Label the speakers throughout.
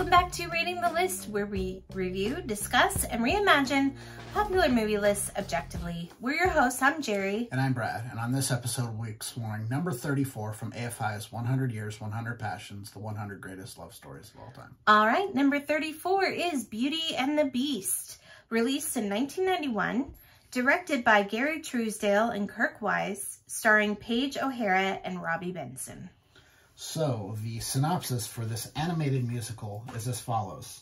Speaker 1: Welcome back to Rating the List, where we review, discuss, and reimagine popular movie lists objectively. We're your hosts. I'm Jerry.
Speaker 2: And I'm Brad. And on this episode, we're exploring number 34 from AFI's 100 Years, 100 Passions, the 100 Greatest Love Stories of All Time.
Speaker 1: All right, number 34 is Beauty and the Beast, released in 1991, directed by Gary Trousdale and Kirk Wise, starring Paige O'Hara and Robbie Benson.
Speaker 2: So, the synopsis for this animated musical is as follows.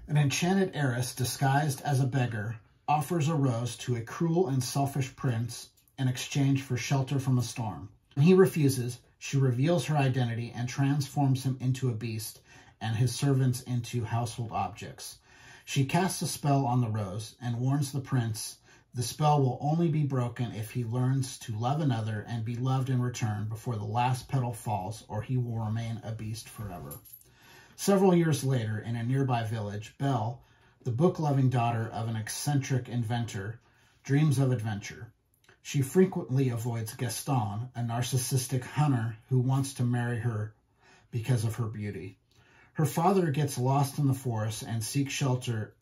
Speaker 2: An enchanted heiress disguised as a beggar offers a rose to a cruel and selfish prince in exchange for shelter from a storm. When he refuses, she reveals her identity and transforms him into a beast and his servants into household objects. She casts a spell on the rose and warns the prince the spell will only be broken if he learns to love another and be loved in return before the last petal falls, or he will remain a beast forever. Several years later, in a nearby village, Belle, the book-loving daughter of an eccentric inventor, dreams of adventure. She frequently avoids Gaston, a narcissistic hunter who wants to marry her because of her beauty. Her father gets lost in the forest and seeks shelter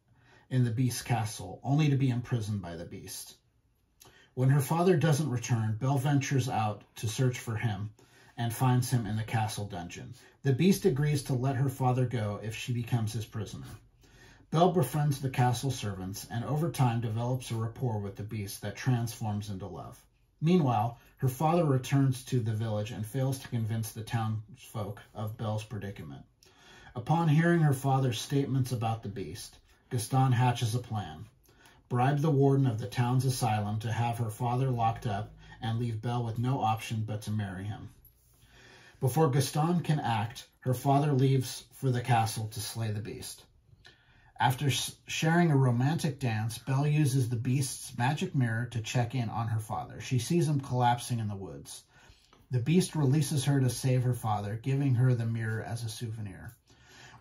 Speaker 2: in the Beast's castle, only to be imprisoned by the Beast. When her father doesn't return, Belle ventures out to search for him and finds him in the castle dungeon. The Beast agrees to let her father go if she becomes his prisoner. Belle befriends the castle servants and over time develops a rapport with the Beast that transforms into love. Meanwhile, her father returns to the village and fails to convince the townsfolk of Belle's predicament. Upon hearing her father's statements about the Beast, Gaston hatches a plan. Bribe the warden of the town's asylum to have her father locked up and leave Belle with no option but to marry him. Before Gaston can act, her father leaves for the castle to slay the Beast. After sharing a romantic dance, Belle uses the Beast's magic mirror to check in on her father. She sees him collapsing in the woods. The Beast releases her to save her father, giving her the mirror as a souvenir.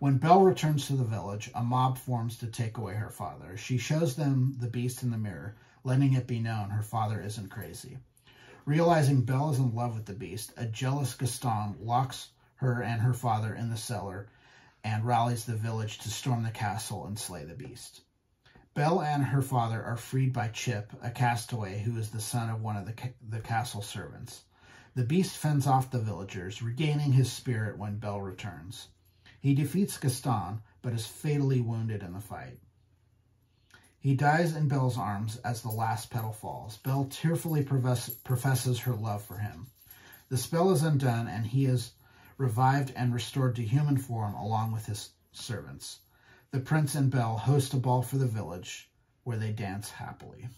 Speaker 2: When Belle returns to the village, a mob forms to take away her father. She shows them the Beast in the mirror, letting it be known her father isn't crazy. Realizing Belle is in love with the Beast, a jealous Gaston locks her and her father in the cellar and rallies the village to storm the castle and slay the Beast. Belle and her father are freed by Chip, a castaway who is the son of one of the castle servants. The Beast fends off the villagers, regaining his spirit when Belle returns. He defeats Gaston, but is fatally wounded in the fight. He dies in Belle's arms as the last petal falls. Belle tearfully professes her love for him. The spell is undone, and he is revived and restored to human form along with his servants. The prince and Belle host a ball for the village, where they dance happily.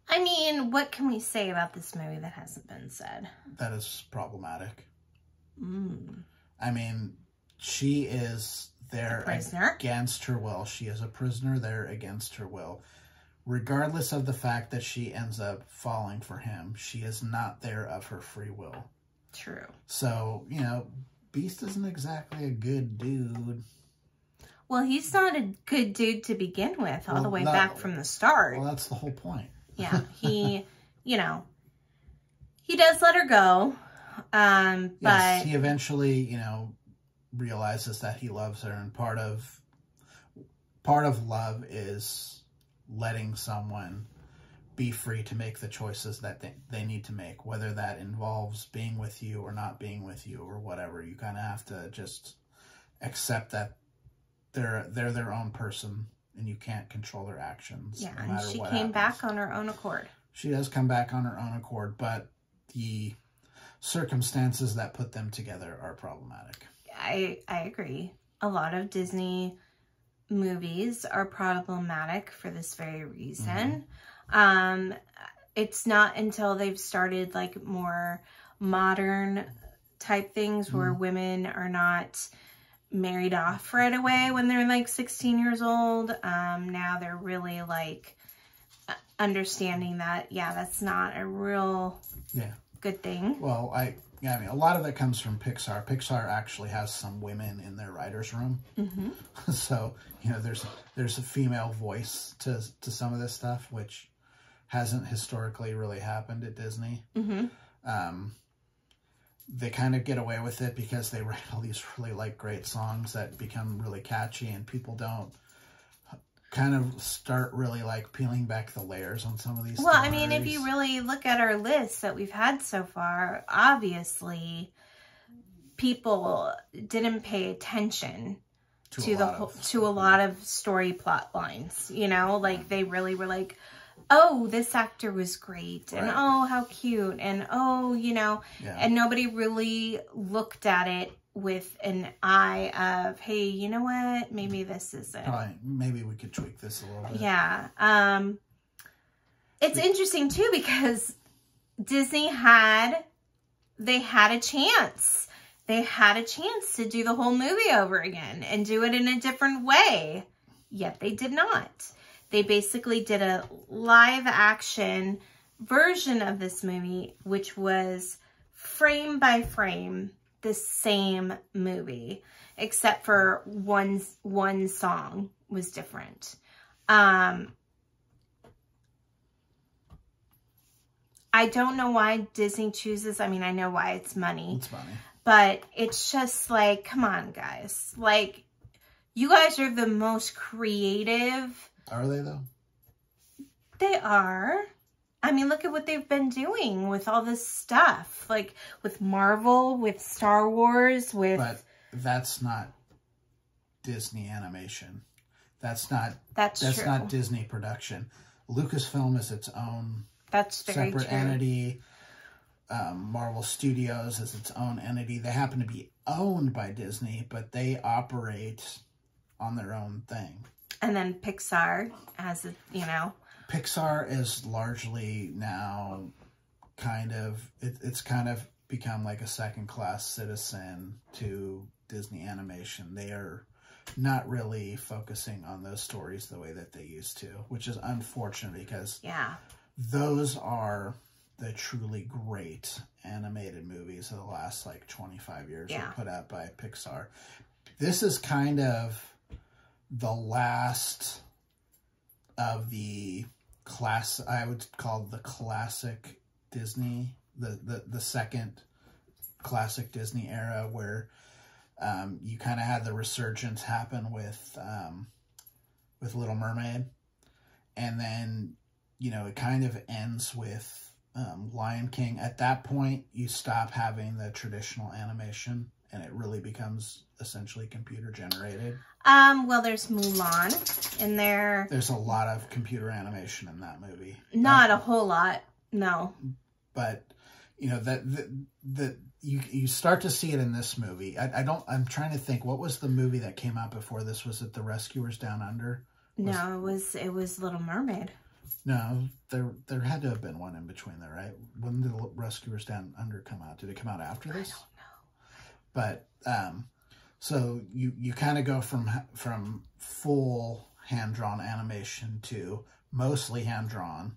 Speaker 1: I mean, what can we say about this movie that hasn't been said?
Speaker 2: That is problematic. I mean, she is there against her will. She is a prisoner there against her will. Regardless of the fact that she ends up falling for him, she is not there of her free will.
Speaker 1: True.
Speaker 2: So, you know, Beast isn't exactly a good dude.
Speaker 1: Well, he's not a good dude to begin with, all the way back from the start.
Speaker 2: Well, that's the whole point.
Speaker 1: Yeah, he, you know, he does let her go.
Speaker 2: Yes,
Speaker 1: but
Speaker 2: he eventually, you know, realizes that he loves her, and part of love is letting someone be free to make the choices that they need to make, whether that involves being with you or not being with you or whatever. You kind of have to just accept that they're their own person and you can't control their actions.
Speaker 1: Yeah,
Speaker 2: no matter
Speaker 1: and she
Speaker 2: what
Speaker 1: came
Speaker 2: happens.
Speaker 1: back on her own accord.
Speaker 2: She does come back on her own accord, but the circumstances that put them together are problematic.
Speaker 1: I agree. A lot of Disney movies are problematic for this very reason. It's not until they've started like more modern type things where women are not married off right away when they're like 16 years old. Now they're really like understanding that, yeah, that's not a real good thing.
Speaker 2: Well, I mean, a lot of it comes from Pixar. Pixar actually has some women in their writer's room. So, you know, there's a female voice to some of this stuff, which hasn't historically really happened at Disney. they kind of get away with it because they write all these really like great songs that become really catchy, and people don't kind of start really like peeling back the layers on some of these
Speaker 1: Well,
Speaker 2: stories.
Speaker 1: I mean, if you really look at our list that we've had so far, obviously people didn't pay attention to a lot of story plot lines, you know, like they really were like, oh, this actor was great, and oh, how cute, and oh, you know, and nobody really looked at it with an eye of, hey, you know what, maybe this isn't.
Speaker 2: Probably, maybe we could tweak this a little bit.
Speaker 1: Yeah. It's interesting too, because Disney had a chance. They had a chance to do the whole movie over again and do it in a different way, yet they did not. They basically did a live action version of this movie, which was frame by frame the same movie, except for one song was different. I don't know why Disney chooses. I mean, I know why. It's money.
Speaker 2: It's money.
Speaker 1: But it's just like, come on, guys. Like, you guys are the most creative.
Speaker 2: Are they, though?
Speaker 1: They are. I mean, look at what they've been doing with all this stuff. Like, with Marvel, with Star Wars, with...
Speaker 2: But that's not Disney animation. That's not Disney production. Lucasfilm is its own separate entity. Marvel Studios is its own entity. They happen to be owned by Disney, but they operate on their own thing.
Speaker 1: And then Pixar has, you know...
Speaker 2: Pixar is largely now kind of... It's kind of become like a second-class citizen to Disney animation. They are not really focusing on those stories the way that they used to, which is unfortunate because those are the truly great animated movies of the last like 25 years were put out by Pixar. This is kind of the last of the class, I would call the classic Disney, the second classic Disney era, where you kind of had the resurgence happen with Little Mermaid, and then, you know, it kind of ends with Lion King. At that point, you stop having the traditional animation, and it really becomes essentially computer generated.
Speaker 1: Well, there's Mulan in there.
Speaker 2: There's a lot of computer animation in that movie.
Speaker 1: Not a whole lot, no.
Speaker 2: But you know that you start to see it in this movie. I'm trying to think, what was the movie that came out before this? Was it The Rescuers Down Under?
Speaker 1: No, it was Little Mermaid.
Speaker 2: No, there had to have been one in between there, right? When did The Rescuers Down Under come out? Did it come out after this? I don't know. But so you kind of go from full hand-drawn animation to mostly hand-drawn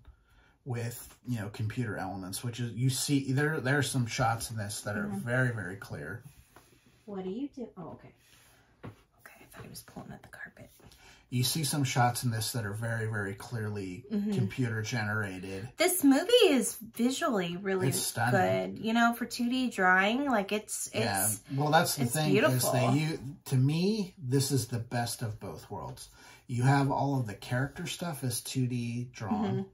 Speaker 2: with, you know, computer elements, which is, you see, there are some shots in this that are very, very clear.
Speaker 1: What do you do? Oh, okay. Okay, I thought he was pulling at the carpet.
Speaker 2: You see some shots in this that are very, very clearly computer generated. This
Speaker 1: movie is visually really good. You know, for 2D drawing, like it's
Speaker 2: well, that's the thing.
Speaker 1: Beautiful.
Speaker 2: Is to me, this is the best of both worlds. You have all of the character stuff as 2D drawn,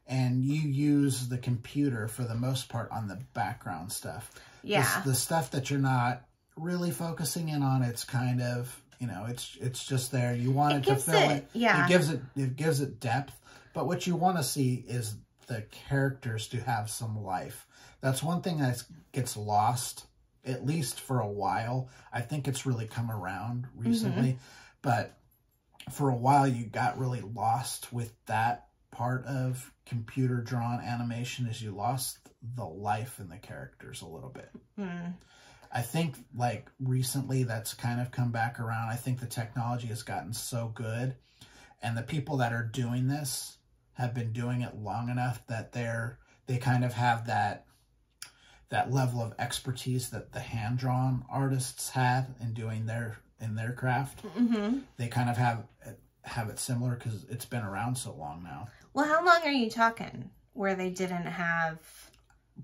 Speaker 2: and you use the computer for the most part on the background stuff.
Speaker 1: Yeah.
Speaker 2: The stuff that you're not really focusing in on, it's kind of, you know, it's just there. You want it to fill it.
Speaker 1: Yeah.
Speaker 2: It gives it depth. But what you want to see is the characters to have some life. That's one thing that gets lost, at least for a while. I think it's really come around recently. But for a while, you got really lost with that part of computer drawn animation, as you lost the life in the characters a little bit. I think, like, recently that's kind of come back around. I think the technology has gotten so good, and the people that are doing this have been doing it long enough that they kind of have that level of expertise that the hand-drawn artists had in doing their craft. They kind of have it similar because it's been around so long now.
Speaker 1: Well, how long are you talking where they didn't have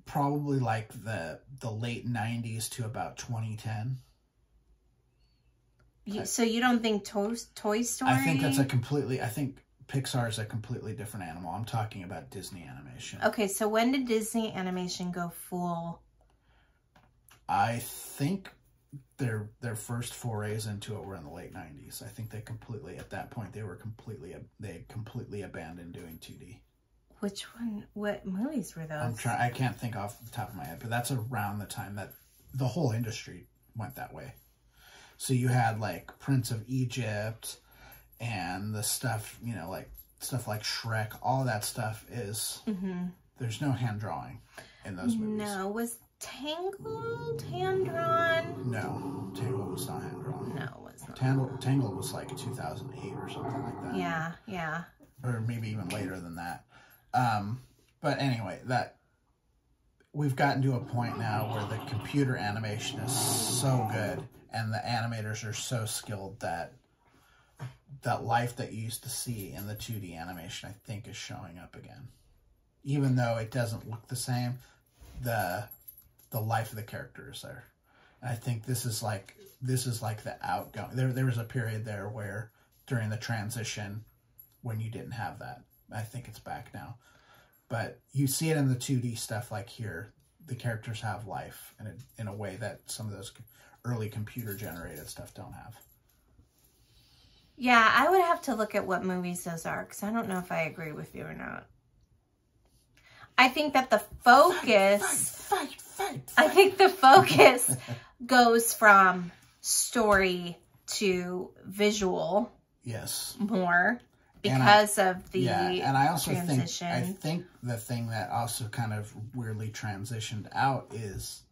Speaker 2: probably like the late 90s to about 2010.
Speaker 1: So you don't think Toy Story?
Speaker 2: I think that's a completely, I think Pixar is a completely different animal. I'm talking about Disney animation.
Speaker 1: Okay, so when did Disney animation go full?
Speaker 2: I think their first forays into it were in the late 90s. I think they completely, at that point, they completely abandoned doing 2D.
Speaker 1: Which one? What movies were those?
Speaker 2: I can't think off the top of my head, but that's around the time that the whole industry went that way. So you had like Prince of Egypt and the stuff, you know, like stuff like Shrek. All that stuff is, there's no hand drawing in those movies.
Speaker 1: No, was Tangled hand drawn?
Speaker 2: No, Tangled was not hand drawn.
Speaker 1: No, it was not.
Speaker 2: Tangled was like 2008 or something like that.
Speaker 1: Yeah, yeah.
Speaker 2: Or maybe even later than that. But anyway, that we've gotten to a point now where the computer animation is so good and the animators are so skilled that that life that you used to see in the 2D animation, I think, is showing up again. Even though it doesn't look the same, the life of the character is there. And I think this is like the outgoing. There was a period there where during the transition when you didn't have that. I think it's back now. But you see it in the 2D stuff like here. The characters have life in a way that some of those early computer-generated stuff don't have.
Speaker 1: Yeah, I would have to look at what movies those are, because I don't know if I agree with you or not. I think that the focus...
Speaker 2: Fight.
Speaker 1: I think the focus goes from story to visual.
Speaker 2: Yes.
Speaker 1: More. Because of the
Speaker 2: and I also
Speaker 1: transition.
Speaker 2: think the thing that also kind of weirdly transitioned out is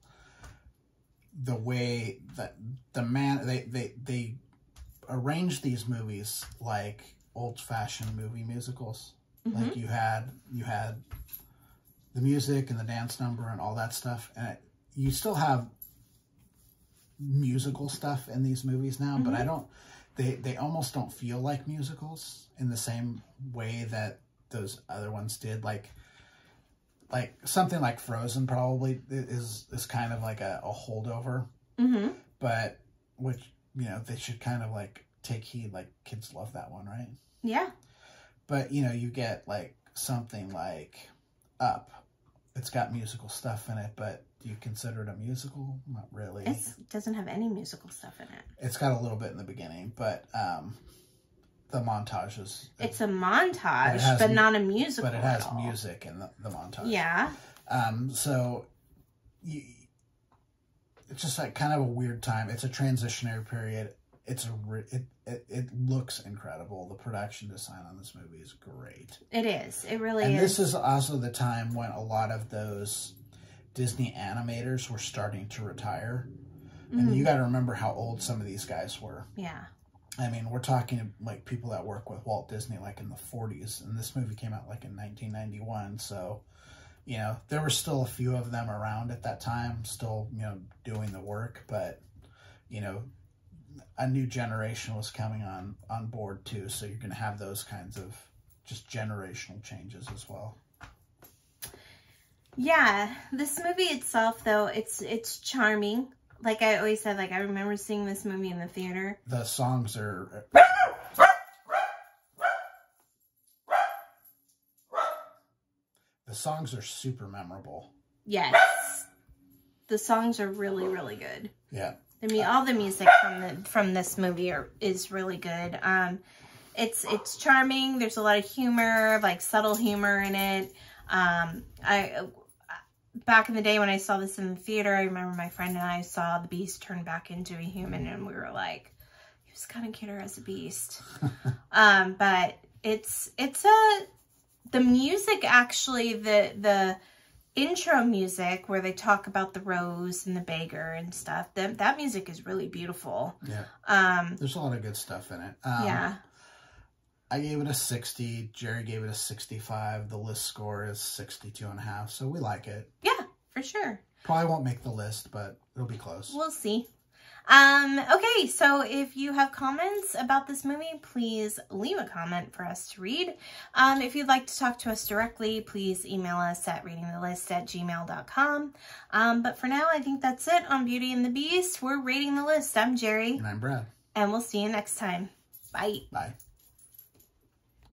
Speaker 2: the way that they arranged these movies like old-fashioned movie musicals. Like you had the music and the dance number and all that stuff, and you still have musical stuff in these movies now, but I don't. They almost don't feel like musicals in the same way that those other ones did. Like something like Frozen probably is kind of like a holdover. But which, you know, they should kind of like take heed. Like kids love that one, right?
Speaker 1: Yeah.
Speaker 2: But you know, you get like something like Up. It's got musical stuff in it, but do you consider it a musical? Not really.
Speaker 1: It doesn't have any musical stuff in it.
Speaker 2: It's got a little bit in the beginning, but the montage is...
Speaker 1: It's a montage, but not a musical.
Speaker 2: But it has music in the montage.
Speaker 1: Yeah.
Speaker 2: So it's just like kind of a weird time. It's a transitionary period. It looks incredible. The production design on this movie is great.
Speaker 1: It is. It really is.
Speaker 2: And this is also the time when a lot of those Disney animators were starting to retire. And you got to remember how old some of these guys were.
Speaker 1: Yeah.
Speaker 2: I mean, we're talking like people that work with Walt Disney like in the 40s. And this movie came out like in 1991. So, you know, there were still a few of them around at that time, still, you know, doing the work. But, you know, a new generation was coming on board too. So you're going to have those kinds of just generational changes as well.
Speaker 1: Yeah, this movie itself, though, it's charming. Like I always said, like I remember seeing this movie in the theater.
Speaker 2: The songs are... The songs are super memorable.
Speaker 1: Yes. The songs are really, really good.
Speaker 2: Yeah.
Speaker 1: I mean, all the music from this movie is really good. It's charming. There's a lot of humor, like subtle humor in it. Back in the day when I saw this in the theater, I remember my friend and I saw the Beast turn back into a human, and we were like, he was kind of cuter as a beast. But the music actually, the intro music where they talk about the rose and the beggar and stuff, that music is really beautiful.
Speaker 2: Yeah. There's a lot of good stuff in it.
Speaker 1: Yeah.
Speaker 2: I gave it a 60. Jerry gave it a 65. The list score is 62.5. So we like it.
Speaker 1: Yeah, for sure.
Speaker 2: Probably won't make the list, but it'll be close.
Speaker 1: We'll see. Okay, so if you have comments about this movie, please leave a comment for us to read. If you'd like to talk to us directly, please email us at ratingthelist@gmail.com. But for now, I think that's it on Beauty and the Beast. We're Rating the List. I'm Jerry.
Speaker 2: And I'm Brad.
Speaker 1: And we'll see you next time. Bye.
Speaker 2: Bye.